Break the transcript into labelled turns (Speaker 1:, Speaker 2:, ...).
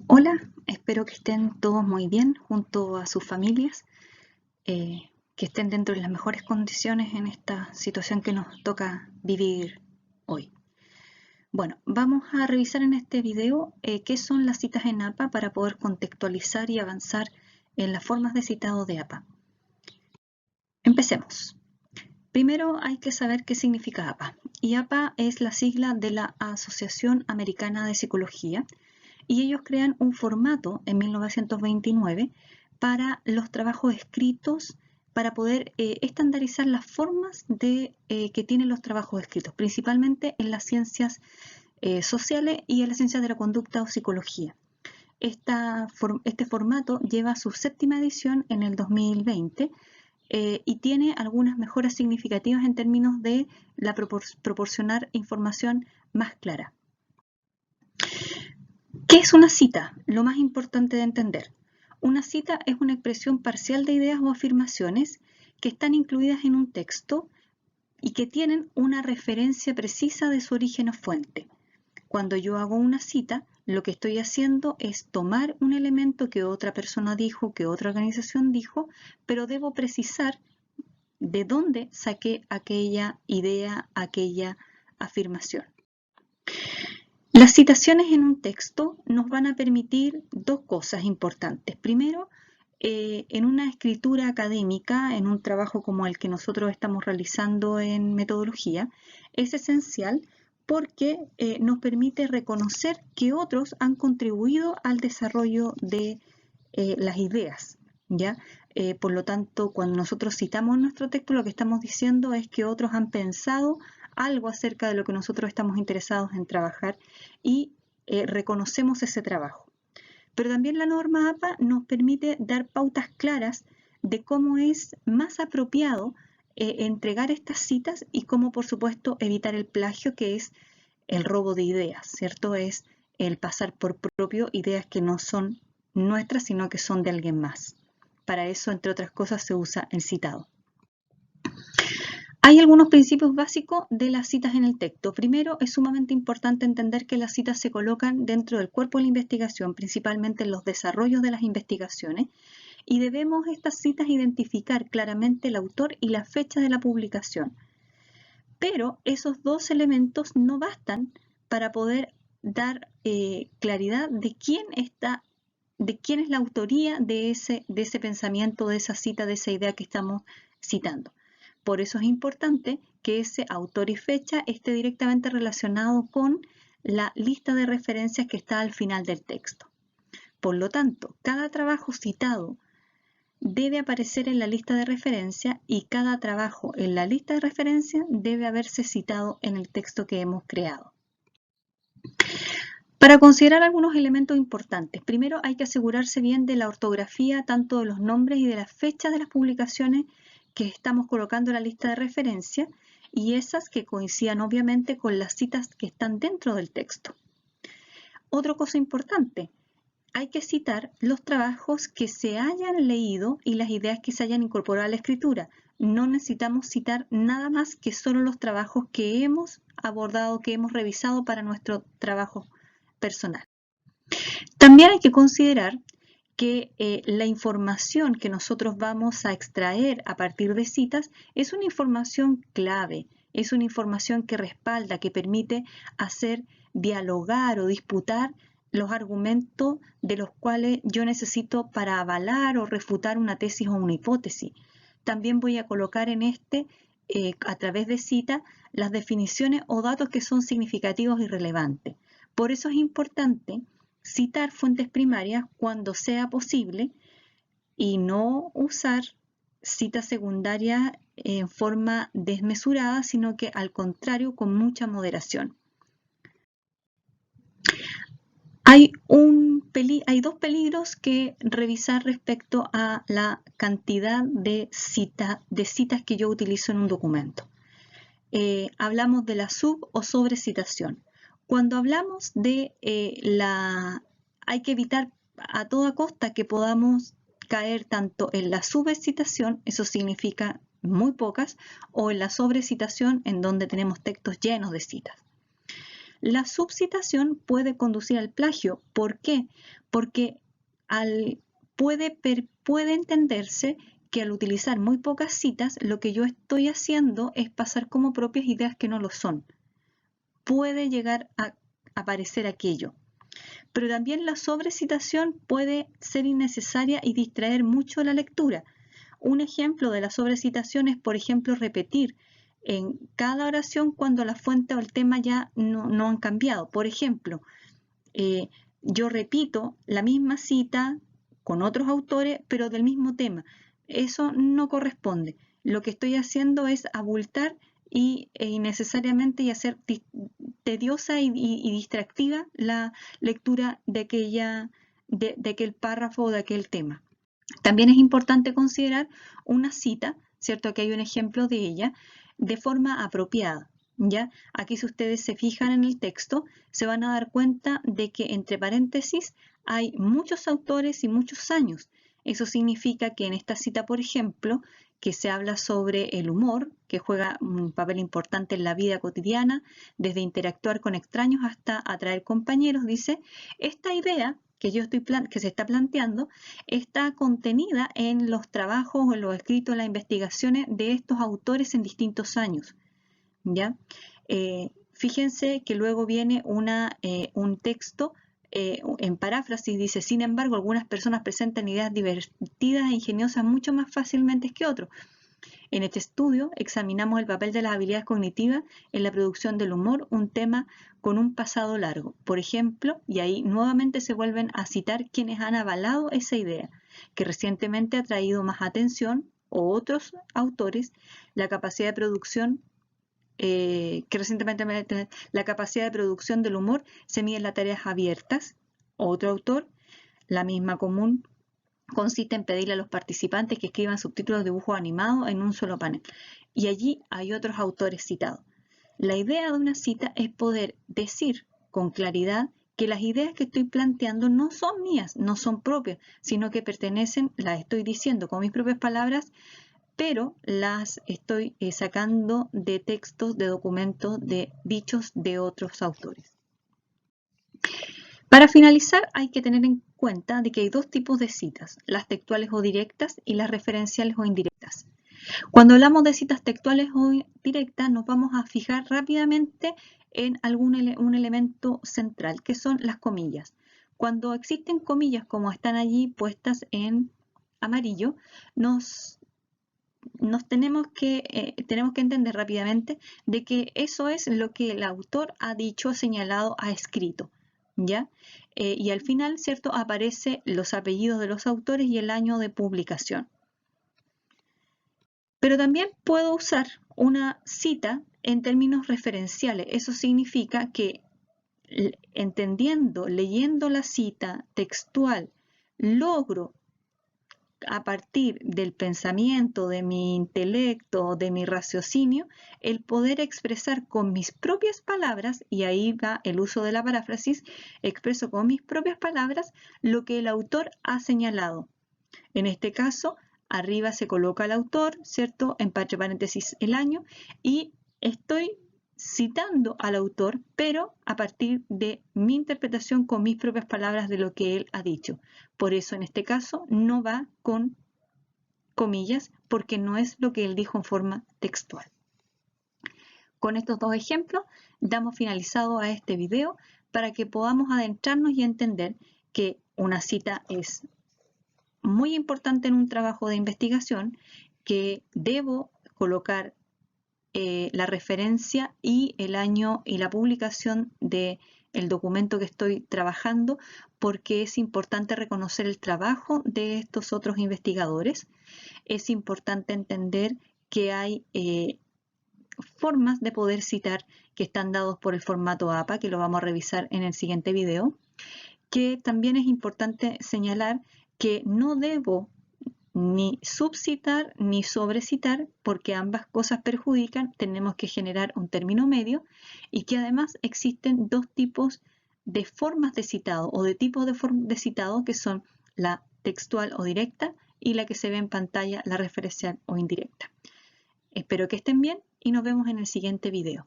Speaker 1: Hola, espero que estén todos muy bien junto a sus familias, que estén dentro de las mejores condiciones en esta situación que nos toca vivir hoy. Bueno, vamos a revisar en este video qué son las citas en APA para poder contextualizar y avanzar en las formas de citado de APA. Empecemos. Primero hay que saber qué significa APA. Y APA es la sigla de la Asociación Americana de Psicología, y ellos crean un formato en 1929 para los trabajos escritos, para poder estandarizar las formas que tienen los trabajos escritos, principalmente en las ciencias sociales y en las ciencias de la conducta o psicología. Este formato lleva su 7ª edición en el 2020 y tiene algunas mejoras significativas en términos de proporcionar información más clara. ¿Qué es una cita? Lo más importante de entender. Una cita es una expresión parcial de ideas o afirmaciones que están incluidas en un texto y que tienen una referencia precisa de su origen o fuente. Cuando yo hago una cita, lo que estoy haciendo es tomar un elemento que otra persona dijo, que otra organización dijo, pero debo precisar de dónde saqué aquella idea, aquella afirmación. Las citaciones en un texto nos van a permitir dos cosas importantes. Primero, en una escritura académica, en un trabajo como el que nosotros estamos realizando en metodología, es esencial porque nos permite reconocer que otros han contribuido al desarrollo de las ideas, ¿ya? Por lo tanto, cuando nosotros citamos nuestro texto, lo que estamos diciendo es que otros han pensado algo acerca de lo que nosotros estamos interesados en trabajar y reconocemos ese trabajo. Pero también la norma APA nos permite dar pautas claras de cómo es más apropiado entregar estas citas y cómo, por supuesto, evitar el plagio, que es el robo de ideas, ¿cierto? Es el pasar por propio ideas que no son nuestras, sino que son de alguien más. Para eso, entre otras cosas, se usa el citado. Hay algunos principios básicos de las citas en el texto. Primero, es sumamente importante entender que las citas se colocan dentro del cuerpo de la investigación, principalmente en los desarrollos de las investigaciones, y debemos estas citas identificar claramente el autor y la fecha de la publicación. Pero esos dos elementos no bastan para poder dar claridad de quién es la autoría de ese pensamiento, de esa cita, de esa idea que estamos citando. Por eso es importante que ese autor y fecha esté directamente relacionado con la lista de referencias que está al final del texto. Por lo tanto, cada trabajo citado debe aparecer en la lista de referencia y cada trabajo en la lista de referencia debe haberse citado en el texto que hemos creado. Para considerar algunos elementos importantes, primero hay que asegurarse bien de la ortografía tanto de los nombres y de las fechas de las publicaciones que estamos colocando en la lista de referencia y esas que coincidan obviamente con las citas que están dentro del texto. Otra cosa importante, hay que citar los trabajos que se hayan leído y las ideas que se hayan incorporado a la escritura. No necesitamos citar nada más que solo los trabajos que hemos abordado, que hemos revisado para nuestro trabajo personal. También hay que considerar que la información que nosotros vamos a extraer a partir de citas es una información clave, es una información que respalda, que permite hacer dialogar o disputar los argumentos de los cuales yo necesito para avalar o refutar una tesis o una hipótesis. También voy a colocar en a través de cita, las definiciones o datos que son significativos y relevantes. Por eso es importante citar fuentes primarias cuando sea posible y no usar citas secundarias en forma desmesurada, sino que al contrario, con mucha moderación. Hay dos peligros que revisar respecto a la cantidad de citas que yo utilizo en un documento. Hablamos de la sub o sobrecitación. Cuando hablamos de hay que evitar a toda costa que podamos caer tanto en la subcitación, eso significa muy pocas, o en la sobrecitación, en donde tenemos textos llenos de citas. La subcitación puede conducir al plagio. ¿Por qué? Porque puede entenderse que al utilizar muy pocas citas, lo que yo estoy haciendo es pasar como propias ideas que no lo son. Puede llegar a aparecer aquello. Pero también la sobrecitación puede ser innecesaria y distraer mucho la lectura. Un ejemplo de la sobrecitación es, por ejemplo, repetir en cada oración cuando la fuente o el tema ya no han cambiado. Por ejemplo, yo repito la misma cita con otros autores, pero del mismo tema. Eso no corresponde. Lo que estoy haciendo es abultar innecesariamente y hacer tediosa y distractiva la lectura de aquel párrafo o de aquel tema. También es importante considerar una cita, ¿cierto? Aquí hay un ejemplo de ella, de forma apropiada. ¿Ya? Aquí si ustedes se fijan en el texto, se van a dar cuenta de que entre paréntesis hay muchos autores y muchos años. Eso significa que en esta cita, por ejemplo, que se habla sobre el humor, que juega un papel importante en la vida cotidiana, desde interactuar con extraños hasta atraer compañeros, dice, esta idea que se está planteando está contenida en los trabajos, en los escritos, en las investigaciones de estos autores en distintos años. ¿Ya? Fíjense que luego viene un texto en paráfrasis, dice, sin embargo, algunas personas presentan ideas divertidas e ingeniosas mucho más fácilmente que otros. En este estudio examinamos el papel de las habilidades cognitivas en la producción del humor, un tema con un pasado largo. Por ejemplo, y ahí nuevamente se vuelven a citar quienes han avalado esa idea, que recientemente ha traído más atención, o otros autores, la capacidad de producción la capacidad de producción del humor se mide en las tareas abiertas. Otro autor, la misma común, consiste en pedirle a los participantes que escriban subtítulos de dibujos animados en un solo panel. Y allí hay otros autores citados. La idea de una cita es poder decir con claridad que las ideas que estoy planteando no son mías, no son propias, sino que pertenecen, las estoy diciendo con mis propias palabras, pero las estoy sacando de textos, de documentos, de dichos de otros autores. Para finalizar, hay que tener en cuenta de que hay dos tipos de citas, las textuales o directas y las referenciales o indirectas. Cuando hablamos de citas textuales o directas, nos vamos a fijar rápidamente en un elemento central, que son las comillas. Cuando existen comillas como están allí puestas en amarillo, tenemos que entender rápidamente de que eso es lo que el autor ha dicho, señalado, ha escrito, ¿ya? Y al final, ¿cierto?, aparece los apellidos de los autores y el año de publicación. Pero también puedo usar una cita en términos referenciales. Eso significa que leyendo la cita textual, logro a partir del pensamiento, de mi intelecto, de mi raciocinio, el poder expresar con mis propias palabras, y ahí va el uso de la paráfrasis, expreso con mis propias palabras lo que el autor ha señalado. En este caso, arriba se coloca el autor, ¿cierto? Entre paréntesis el año, y estoy citando al autor, pero a partir de mi interpretación con mis propias palabras de lo que él ha dicho. Por eso en este caso no va con comillas, porque no es lo que él dijo en forma textual. Con estos dos ejemplos damos finalizado a este video para que podamos adentrarnos y entender que una cita es muy importante en un trabajo de investigación, que debo colocar la referencia y el año y la publicación del documento que estoy trabajando, porque es importante reconocer el trabajo de estos otros investigadores. Es importante entender que hay formas de poder citar que están dados por el formato APA, que lo vamos a revisar en el siguiente video, que también es importante señalar que no debo ni subcitar ni sobrecitar, porque ambas cosas perjudican. Tenemos que generar un término medio, y que además existen dos tipos de formas de citado o de tipos de citado, que son la textual o directa y la que se ve en pantalla, la referencial o indirecta. Espero que estén bien y nos vemos en el siguiente video.